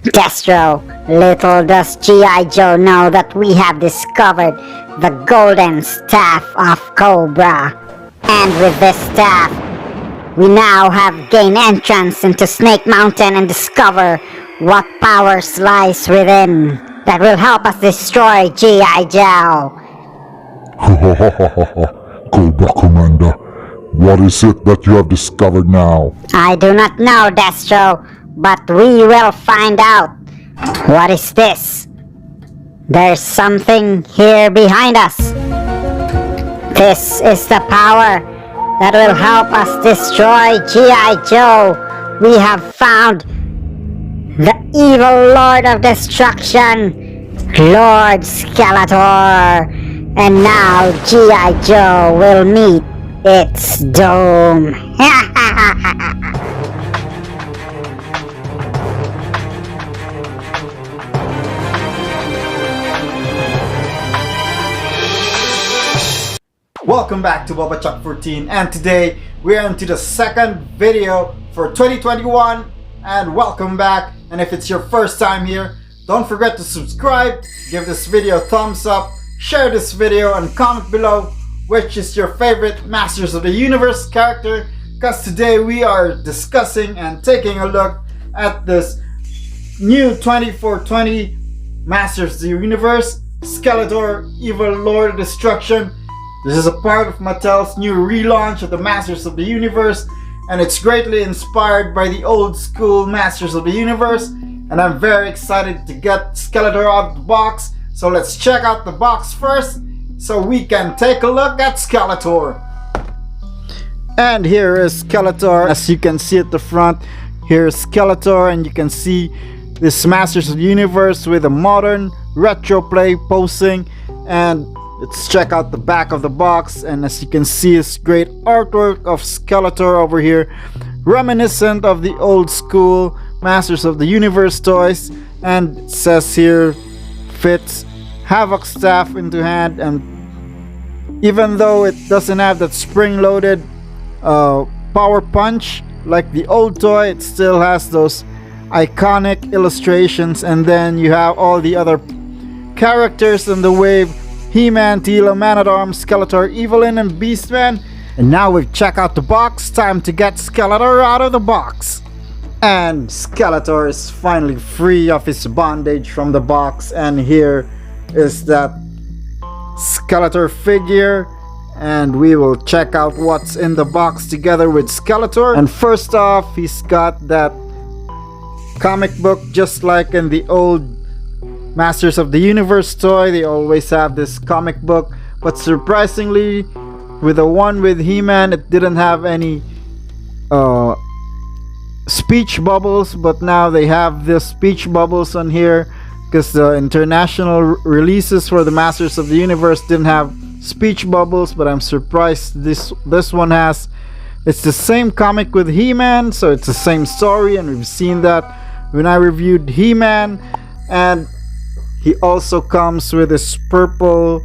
Destro, little does G.I. Joe know that we have discovered the golden staff of Cobra. And with this staff, we now have gained entrance into Snake Mountain and discover what powers lies within that will help us destroy G.I. Joe. Cobra Commander, what is it that you have discovered now? I do not know, Destro, but we will find out. What is this? There's something here behind us. This is the power that will help us destroy G.I. Joe. We have found the evil Lord of Destruction, Lord Skeletor. And now G.I. Joe will meet its doom. Welcome back to Boba Chuck 14, and today we are into the second video for 2021, and welcome back. And if it's your first time here, don't forget to subscribe, give this video a thumbs up, share this video, and comment below which is your favorite Masters of the Universe character, because today we are discussing and taking a look at this new 2420 Masters of the Universe Skeletor, Evil Lord of Destruction. This is a part of Mattel's new relaunch of the Masters of the Universe, and it's greatly inspired by the old school Masters of the Universe, and I'm very excited to get Skeletor out of the box. So let's check out the box first so we can take a look at Skeletor. And here is Skeletor. As you can see at the front, here is Skeletor, and you can see this Masters of the Universe with a modern retro play posing. And let's check out the back of the box, and as you can see, it's great artwork of Skeletor over here, reminiscent of the old school Masters of the Universe toys. And it says here, fits Havoc staff into hand, and even though it doesn't have that spring-loaded power punch like the old toy, it still has those iconic illustrations. And then you have all the other characters in the wave: He-Man, Teela, Man-at-Arms, Skeletor, Evelyn, and Beastman. And now we've checked out the box, time to get Skeletor out of the box. And Skeletor is finally free of his bondage from the box, and here is that Skeletor figure, and we will check out what's in the box together with Skeletor. And first off, he's got that comic book just like in the old Masters of the Universe toy. They always have this comic book, but surprisingly with the one with He-Man, it didn't have any speech bubbles, but now they have the speech bubbles on here, because the international releases for the Masters of the Universe didn't have speech bubbles. But I'm surprised this one has. It's the same comic with He-Man, so it's the same story, and we've seen that when I reviewed He-Man. And he also comes with his purple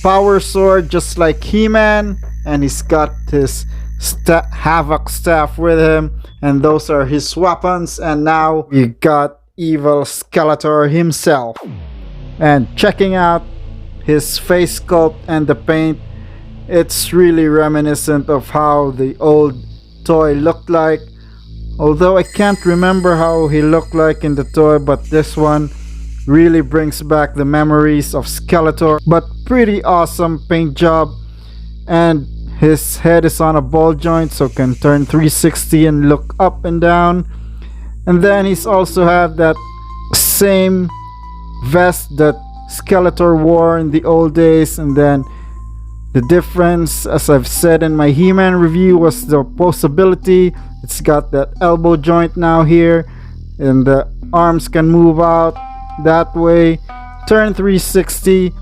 power sword just like He-Man, and he's got his Havoc staff with him, and those are his weapons. And now you got evil Skeletor himself. And checking out his face sculpt and the paint, it's really reminiscent of how the old toy looked like, although I can't remember how he looked like in the toy, but this one really brings back the memories of Skeletor. But pretty awesome paint job, and his head is on a ball joint, so can turn 360 and look up and down. And then he's also have that same vest that Skeletor wore in the old days. And then the difference, as I've said in my He-Man review, was the posability. It's got that elbow joint now here, and the arms can move out that way, turn 360,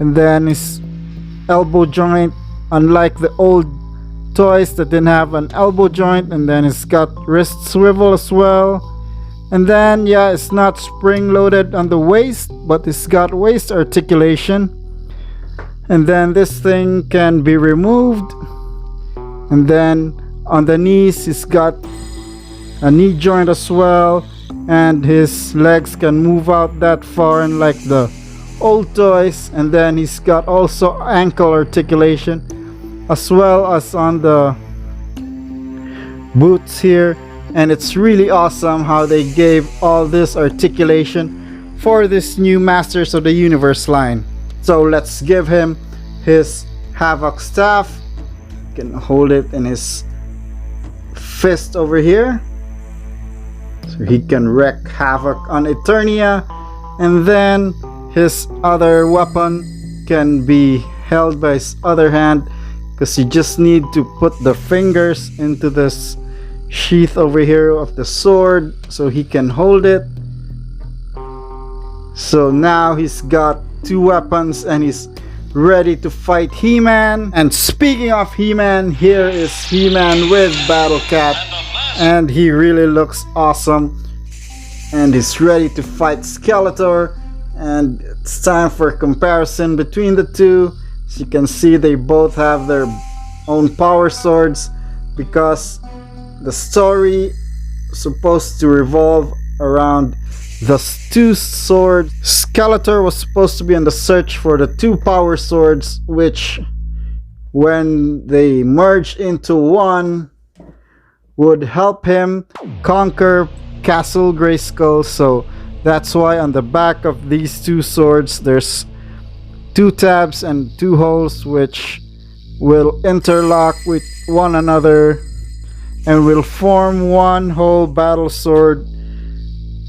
and then his elbow joint, unlike the old toys that didn't have an elbow joint. And then it's got wrist swivel as well. And then yeah, it's not spring loaded on the waist, but it's got waist articulation. And then this thing can be removed. And then on the knees, it's got a knee joint as well. and his legs can move out that far, and like the old toys. And then he's got also ankle articulation, as well as on the boots here. And it's really awesome how they gave all this articulation for this new Masters of the Universe line. So let's give him his Havoc staff. You can hold it in his fist over here, so he can wreak havoc on Eternia. And then his other weapon can be held by his other hand, because you just need to put the fingers into this sheath over here of the sword so he can hold it. So now he's got two weapons and he's ready to fight He-Man. And speaking of He-Man, here is He-Man with Battle Cat, and he really looks awesome, and he's ready to fight Skeletor. And it's time for a comparison between the two. As you can see, they both have their own power swords, because the story is supposed to revolve around the two swords. Skeletor was supposed to be on the search for the two power swords, which, when they merged into one, would help him conquer Castle Grayskull. So that's why on the back of these two swords there's two tabs and two holes, which will interlock with one another and will form one whole battle sword.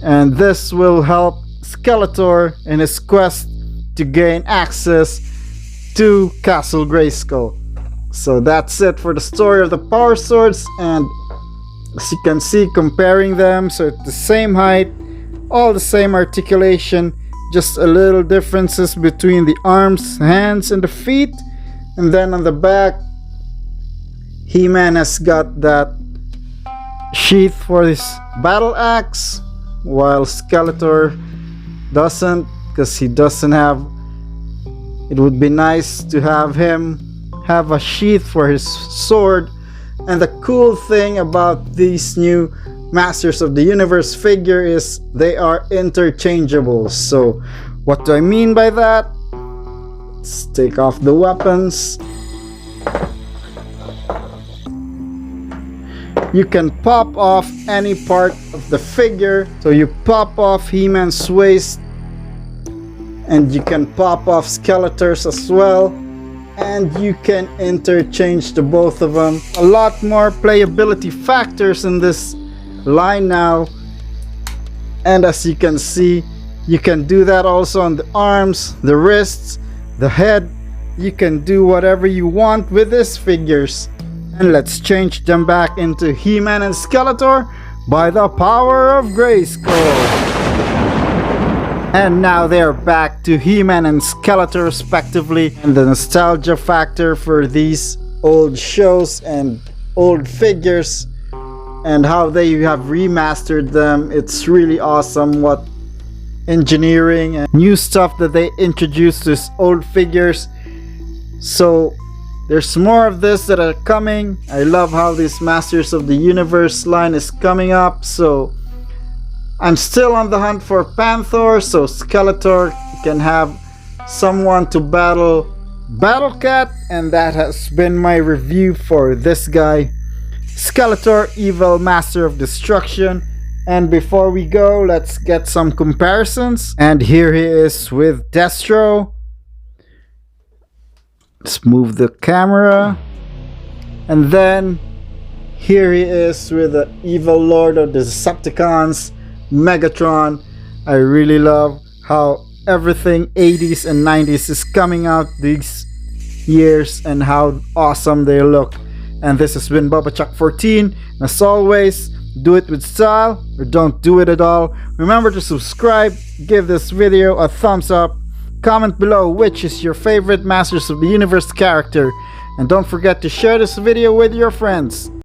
And this will help Skeletor in his quest to gain access to Castle Grayskull. So that's it for the story of the power swords. And as you can see, comparing them, so it's the same height, all the same articulation, just a little differences between the arms, hands, and the feet. And then on the back, He-Man has got that sheath for his battle axe, while Skeletor doesn't, because he doesn't have. It would be nice to have him have a sheath for his sword. And the cool thing about these new Masters of the Universe figure is they are interchangeable. So what do I mean by that? Let's take off the weapons. You can pop off any part of the figure. So you pop off He-Man's waist, and you can pop off Skeletor's as well, and you can interchange the both of them. A lot more playability factors in this line now, and as you can see, you can do that also on the arms, the wrists, the head. You can do whatever you want with these figures. And let's change them back into He-Man and Skeletor by the power of Grayskull. And now they're back to He-Man and Skeletor respectively. And the nostalgia factor for these old shows and old figures, and how they have remastered them, it's really awesome what engineering and new stuff that they introduced to these old figures. So there's more of this that are coming. I love how this Masters of the Universe line is coming up. So I'm still on the hunt for Panther, so Skeletor can have someone to battle Battle Cat. And that has been my review for this guy, Skeletor, Evil Master of Destruction. And before we go, let's get some comparisons. And here he is with Destro. Let's move the camera. And then here he is with the Evil Lord of the Decepticons, Megatron. I really love how everything 80s and 90s is coming out these years, and how awesome they look. And this has been BubbaChuck14. As always, do it with style or don't do it at all. Remember to subscribe, give this video a thumbs up, comment below which is your favorite Masters of the Universe character, and don't forget to share this video with your friends.